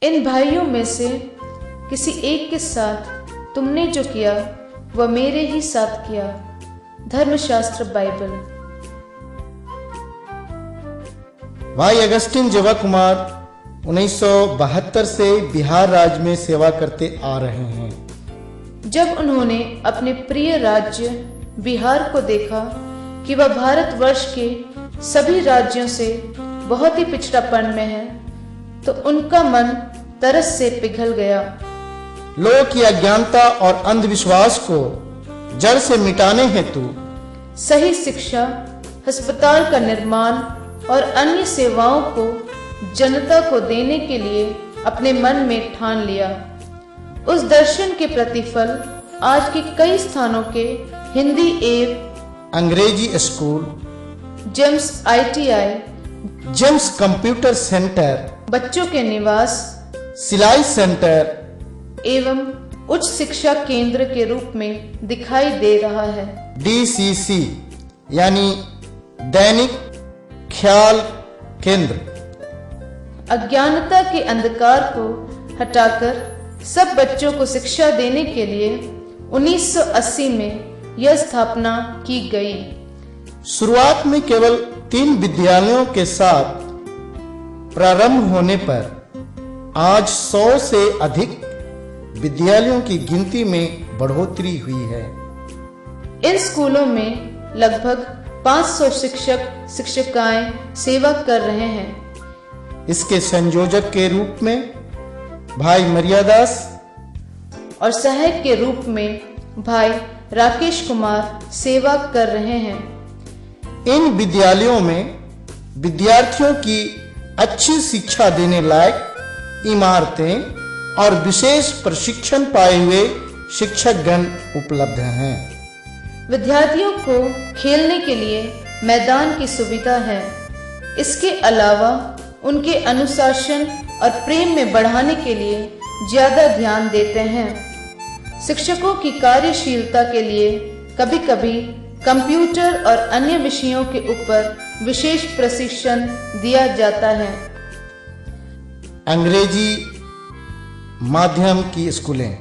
इन भाइयों में से किसी एक के साथ तुमने जो किया वह मेरे ही साथ किया। धर्मशास्त्र बाइबल। भाई अगस्टिन जवा कुमार 1972 से बिहार राज्य में सेवा करते आ रहे हैं। जब उन्होंने अपने प्रिय राज्य बिहार को देखा कि वह भारतवर्ष के सभी राज्यों से बहुत ही पिछड़ापन में है, तो उनका मन तरस से पिघल गया। लोगों की अज्ञानता और अंधविश्वास को जड़ से मिटाने हेतु सही शिक्षा, अस्पताल का निर्माण और अन्य सेवाओं को जनता को देने के लिए अपने मन में ठान लिया। उस दर्शन के प्रतिफल आज के कई स्थानों के हिंदी एवं अंग्रेजी school, James ITI, James computer centre, बच्चों के निवास, सिलाई सेंटर एवं उच्च शिक्षा केंद्र के रूप में दिखाई दे रहा है। DCC यानी दैनिक ख्याल केंद्र। अज्ञानता के अंधकार को हटाकर सब बच्चों को शिक्षा देने के लिए 1980 में यह स्थापना की गई। शुरुआत में केवल 3 विद्यालयों के साथ प्रारंभ होने पर आज 100 से अधिक विद्यालयों की गिनती में बढ़ोतरी हुई है। इन स्कूलों में लगभग 500 शिक्षक शिक्षिकाएं सेवा कर रहे हैं। इसके संयोजक के रूप में भाई मर्यादास और सहायक के रूप में भाई राकेश कुमार सेवा कर रहे हैं। इन विद्यालयों में विद्यार्थियों की अच्छी शिक्षा देने लायक इमारतें और विशेष प्रशिक्षण पाए हुए शिक्षकगण उपलब्ध हैं। विद्यार्थियों को खेलने के लिए मैदान की सुविधा है। इसके अलावा उनके अनुशासन और प्रेम में बढ़ाने के लिए ज्यादा ध्यान देते हैं। शिक्षकों की कार्यशीलता के लिए कभी कभी कंप्यूटर और अन्य विषयों के ऊपर विशेष प्रशिक्षण दिया जाता है। अंग्रेजी माध्यम की स्कूलें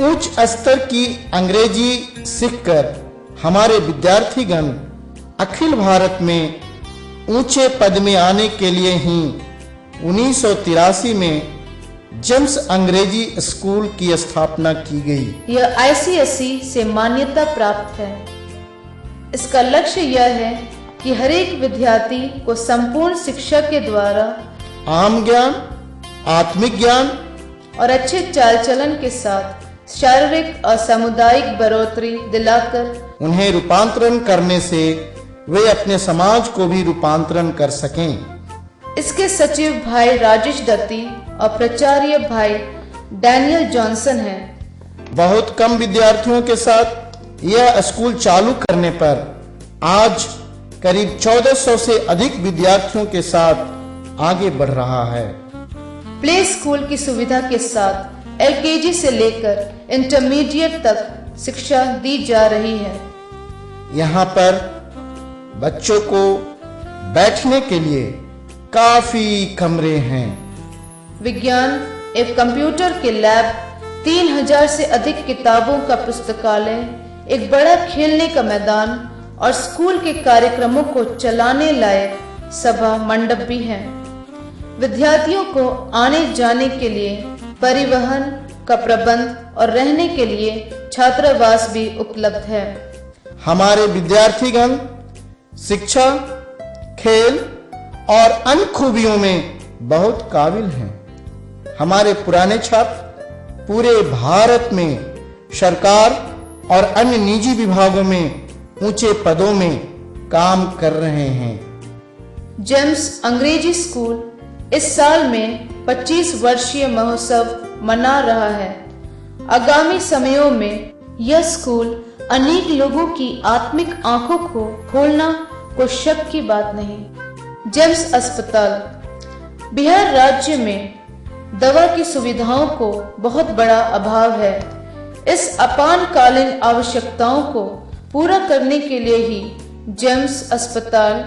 उच्च स्तर की अंग्रेजी सीखकर हमारे विद्यार्थीगण अखिल भारत में ऊंचे पद में आने के लिए ही 1983 में जेम्स अंग्रेजी स्कूल की स्थापना की गई। यह ICSE से मान्यता प्राप्त है। इसका लक्ष्य यह है कि हर एक विद्यार्थी को संपूर्ण शिक्षा के द्वारा आम ज्ञान, आत्मिक ज्ञान और अच्छे चाल चलन के साथ शारीरिक और सामुदायिक बढ़ोतरी दिलाकर उन्हें रूपांतरण करने से वे अपने समाज को भी रूपांतरण कर सकें। इसके सचिव भाई राजेश दत्ती और प्राचार्य भाई डैनियल जॉनसन हैं। बहुत कम विद्यार्थियों के साथ यह स्कूल चालू करने पर आज करीब 1400 से अधिक विद्यार्थियों के साथ आगे बढ़ रहा है। प्ले स्कूल की सुविधा के साथ LKG से लेकर इंटरमीडिएट तक शिक्षा दी जा रही है। यहाँ पर बच्चों को बैठने के लिए काफी कमरे हैं। विज्ञान एवं कंप्यूटर के लैब, 3000 से अधिक किताबों का पुस्तकालय, एक बड़ा खेलने का मैदान और स्कूल के कार्यक्रमों को चलाने लायक सभा मंडप भी हैं। विद्यार्थियों को आने जाने के लिए परिवहन का प्रबंध और रहने के लिए छात्रावास भी उपलब्ध है। हमारे विद्यार्थीगण शिक्षा, खेल और अन्य खूबियों में बहुत काबिल हैं। हमारे पुराने छात्र पूरे भारत में सरकार और अन्य निजी विभागों में ऊंचे पदों में काम कर रहे हैं। जेम्स अंग्रेजी स्कूल इस साल में 25 वर्षीय महोत्सव मना रहा है। आगामी समयों में यह स्कूल अनेक लोगों की आत्मिक आंखों को खोलना कोई शक की बात नहीं। जेम्स अस्पताल। बिहार राज्य में दवा की सुविधाओं को बहुत बड़ा अभाव है। इस आपातकालीन आवश्यकताओं को पूरा करने के लिए ही जेम्स अस्पताल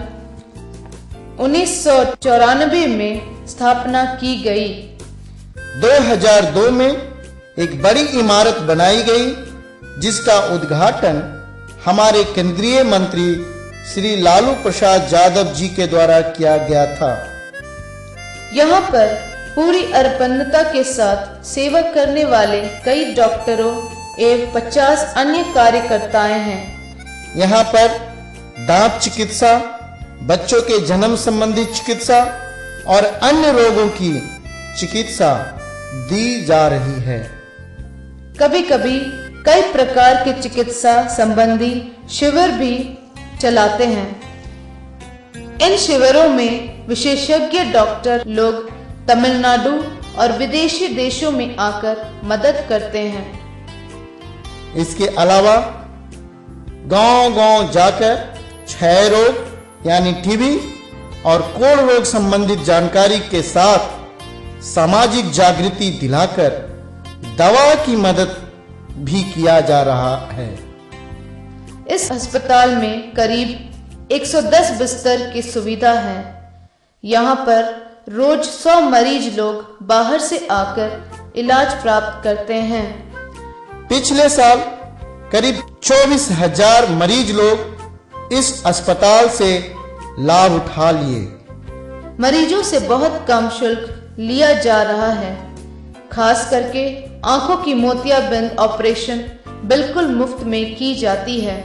1994 में स्थापना की गई। 2002 में एक बड़ी इमारत बनाई गई, जिसका उद्घाटन हमारे केंद्रीय मंत्री श्री लालू प्रसाद यादव जी के द्वारा किया गया था। यहाँ पर पूरी अर्पणता के साथ सेवा करने वाले कई डॉक्टरों एवं 50 अन्य कार्यकर्ताएं हैं। यहाँ पर दांत चिकित्सा, बच्चों के जन्म संबंधी चिकित्सा और अन्य रोगों की चिकित्सा दी जा रही है। कभी कभी कई प्रकार के चिकित्सा संबंधी शिविर भी चलाते हैं। इन शिविरों में विशेषज्ञ डॉक्टर लोग तमिलनाडु और विदेशी देशों में आकर मदद करते हैं। इसके अलावा गांव-गांव जाकर क्षय रोग यानी टीबी और कोढ़ रोग संबंधित जानकारी के साथ सामाजिक जागृति दिलाकर दवा की मदद भी किया जा रहा है। इस अस्पताल में करीब 110 बिस्तर की सुविधा है। यहाँ पर रोज 100 मरीज लोग बाहर से आकर इलाज प्राप्त करते हैं। पिछले साल करीब 24,000 मरीज लोग इस अस्पताल से लाभ उठा लिए। मरीजों से बहुत कम शुल्क लिया जा रहा है। खास करके आंखों की मोतियाबिंद ऑपरेशन बिल्कुल मुफ्त में की जाती है।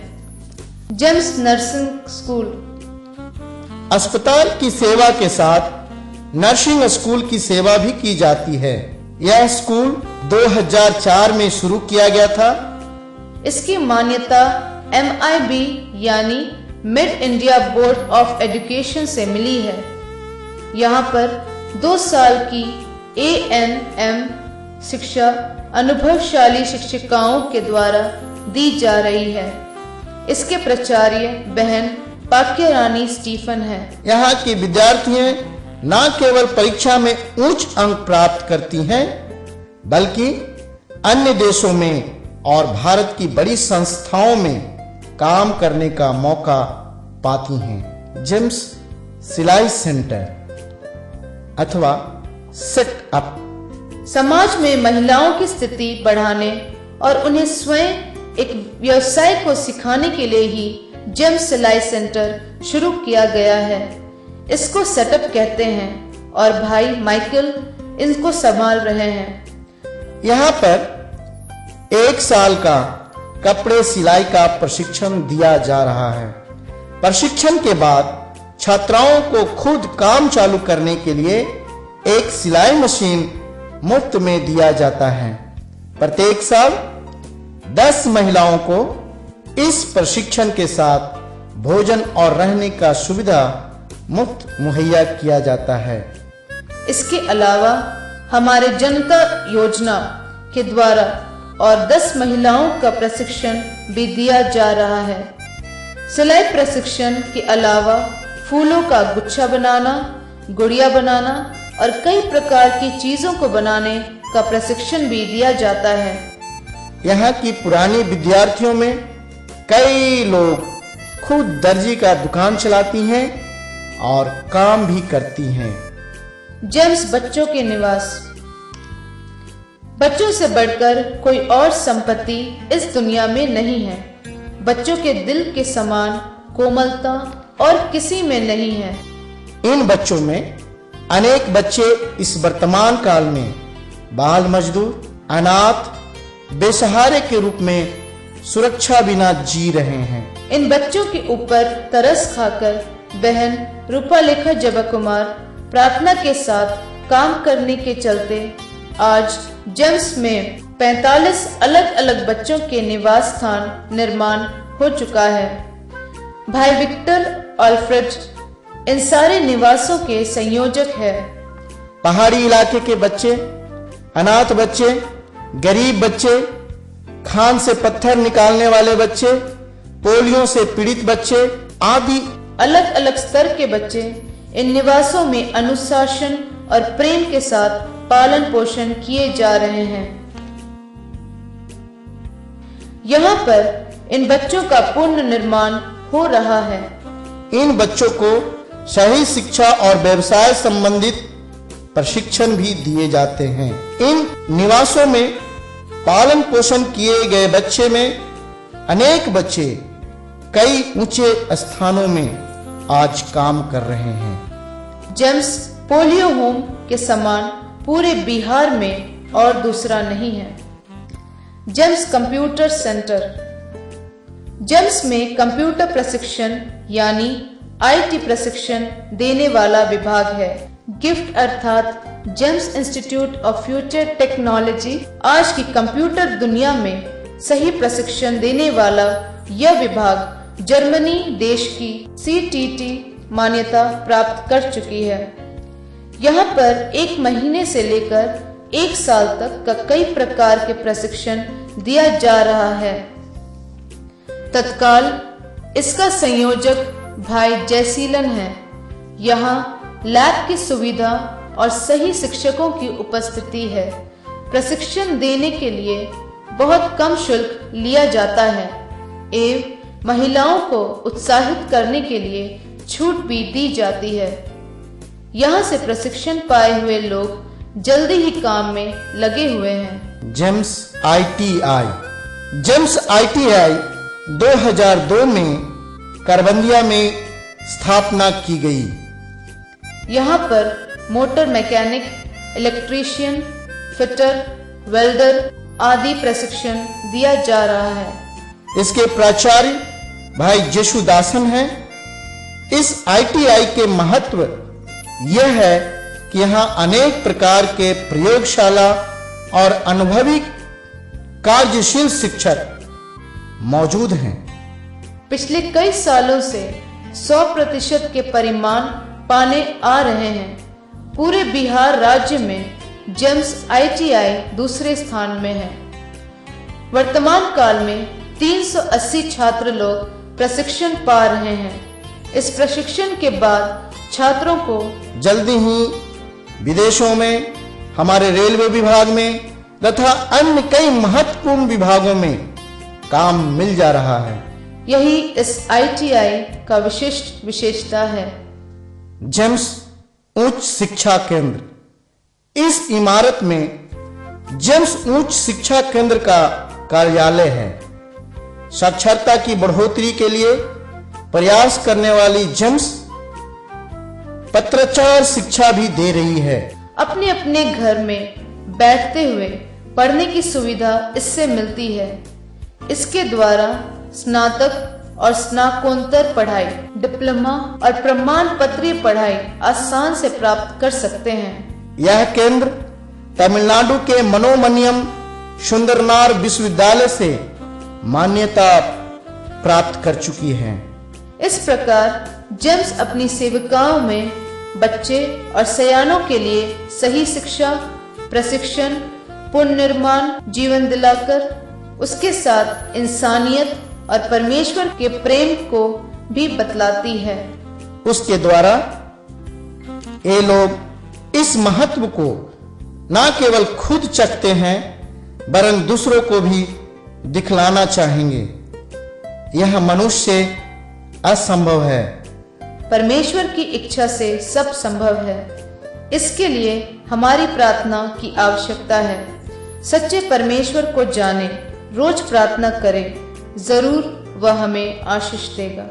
जेम्स नर्सिंग स्कूल अस्पताल की सेवा के साथ नर्सिंग स्कूल की सेवा भी की जाती है। यह स्कूल 2004 में शुरू किया गया था। इसकी मान्यता MIB यानी mid India board of education से मिली है। यहाँ पर 2 साल की ANM शिक्षा अनुभवशाली शिक्षिकाओं के द्वारा दी जा रही है। इसके प्राचार्य बहन पाक्यरानी स्टीफन है। यहाँ की विद्यार्थियां न केवल परीक्षा में उच्च अंक प्राप्त करती हैं, बल्कि अन्य देशों में और भारत की बड़ी संस्थाओं में काम करने का मौका पाती हैं। जेम्स सिलाई सेंटर अथवा सेट अप समाज में महिलाओं की स्थिति बढ़ाने और उन्हें स्वयं एक व्यवसाय को सिखाने के लिए ही जेम्स सिलाई सेंटर शुरू किया गया है। इसको सेटअप कहते हैं और भाई माइकल इनको संभाल रहे हैं। यहाँ पर 1 साल का कपड़े सिलाई का प्रशिक्षण दिया जा रहा है। प्रशिक्षण के बाद छात्राओं को खुद काम चालू करने के लिए एक सिलाई मशीन मुफ्त में दिया जाता है। प्रत्येक साल 10 महिलाओं को इस प्रशिक्षण के साथ भोजन और रहने का सुविधा मुफ्त मुहैया किया जाता है। इसके अलावा हमारे जनता योजना के द्वारा और 10 महिलाओं का प्रशिक्षण भी दिया जा रहा है। सिलाई प्रशिक्षण के अलावा फूलों का गुच्छा बनाना, गुड़िया बनाना और कई प्रकार की चीजों को बनाने का प्रशिक्षण भी दिया जाता है। यहाँ की पुरानी विद्यार्थियों में कई लोग खुद दर्जी का दुकान चलाती हैं और काम भी करती हैं। जेम्स बच्चों के निवास बच्चों से बढ़कर कोई और संपत्ति इस दुनिया में नहीं है। बच्चों के दिल के समान कोमलता और किसी में नहीं है। इन बच्चों में अनेक बच्चे इस वर्तमान काल में बाल मजदूर, अनाथ, बेसहारे के रूप में सुरक्षा बिना जी रहे हैं। इन बच्चों के ऊपर तरस खाकर बहन रूपालेखा जबकुमार प्रार्थना के साथ काम करने के चलते आज जेम्स में 45 अलग अलग बच्चों के निवास स्थान निर्माण हो चुका है। भाई विक्टर अल्फ्रेड इन सारे निवासों के संयोजक है। पहाड़ी इलाके के बच्चे, अनाथ बच्चे, गरीब बच्चे, खान से पत्थर निकालने वाले बच्चे, पोलियो से पीड़ित बच्चे आदि अलग अलग स्तर के बच्चे इन निवासों में अनुशासन और प्रेम के साथ पालन पोषण किए जा रहे हैं। यहाँ पर इन बच्चों का पूर्ण निर्माण हो रहा है। इन बच्चों को सही शिक्षा और व्यवसाय संबंधित प्रशिक्षण भी दिए जाते हैं। इन निवासों में पालन पोषण किए गए बच्चे में अनेक बच्चे कई ऊंचे स्थानों में आज काम कर रहे हैं। जेम्स पोलियो होम के समान पूरे बिहार में और दूसरा नहीं है। James computer centre. जेम्स में कंप्यूटर प्रशिक्षण यानी आईटी प्रशिक्षण देने वाला विभाग है। गिफ्ट अर्थात James institute of future technology आज की कंप्यूटर दुनिया में सही प्रशिक्षण देने वाला यह विभाग जर्मनी देश की CTT मान्यता प्राप्त कर चुकी है। यहाँ पर 1 महीने से लेकर 1 साल तक का कई प्रकार के प्रशिक्षण दिया जा रहा है। तत्काल इसका संयोजक भाई जयसीलन है। यहाँ लैब की सुविधा और सही शिक्षकों की उपस्थिति है। प्रशिक्षण देने के लिए बहुत कम शुल्क लिया जाता है एवं महिलाओं को उत्साहित करने के लिए छूट भी दी जाती है। यहाँ से प्रशिक्षण पाए हुए लोग जल्दी ही काम में लगे हुए हैं। James ITI। जेम्स ITI 2002 में करबंदिया में स्थापना की गई। यहाँ पर motor mechanic, electrician, fitter, welder आदि प्रशिक्षण दिया जा रहा है। इसके प्राचार्य भाई जशुदासन हैं। इस ITI के महत्व यह है कि यहाँ अनेक प्रकार के प्रयोगशाला और अनुभवी कार्यशील शिक्षक मौजूद हैं। पिछले कई सालों से 100% के परिमाण पाने आ रहे हैं। पूरे बिहार राज्य में जेम्स ITI दूसरे स्थान में है। वर्तमान काल में 380 छात्र लोग प्रशिक्षण पा रहे हैं। इस प्रशिक्षण के बाद छात्रों को जल्दी ही विदेशों में, हमारे रेलवे विभाग में तथा अन्य कई महत्वपूर्ण विभागों में काम मिल जा रहा है। यही इस ITI का विशिष्ट विशेषता है। जेम्स उच्च शिक्षा केंद्र। इस इमारत में जेम्स उच्च शिक्षा केंद्र का कार्यालय है। साक्षरता की बढ़ोतरी के लिए प्रयास करने वाली जेम्स पत्राचार शिक्षा भी दे रही है। अपने अपने घर में बैठते हुए पढ़ने की सुविधा इससे मिलती है। इसके द्वारा स्नातक और स्नाकोत्तर पढ़ाई, डिप्लोमा और प्रमाण पत्रीय पढ़ाई आसान से प्राप्त कर सकते हैं। यह केंद्र तमिलनाडु के मनोमनियम सुंदरनार विश्वविद्यालय से मान्यता प्राप्त कर चुकी है। इस प्रकार जेम्स अपनी सेविकाओं में बच्चे और सयानों के लिए सही शिक्षा, प्रशिक्षण, पुनर्निर्माण जीवन दिलाकर उसके साथ इंसानियत और परमेश्वर के प्रेम को भी बतलाती है। उसके द्वारा ये लोग इस महत्व को न केवल खुद चखते हैं वरन दूसरों को भी दिखलाना चाहेंगे। यह मनुष्य से असंभव है, परमेश्वर की इच्छा से सब संभव है। इसके लिए हमारी प्रार्थना की आवश्यकता है। सच्चे परमेश्वर को जाने, रोज प्रार्थना करें, जरूर वह हमें आशीष देगा।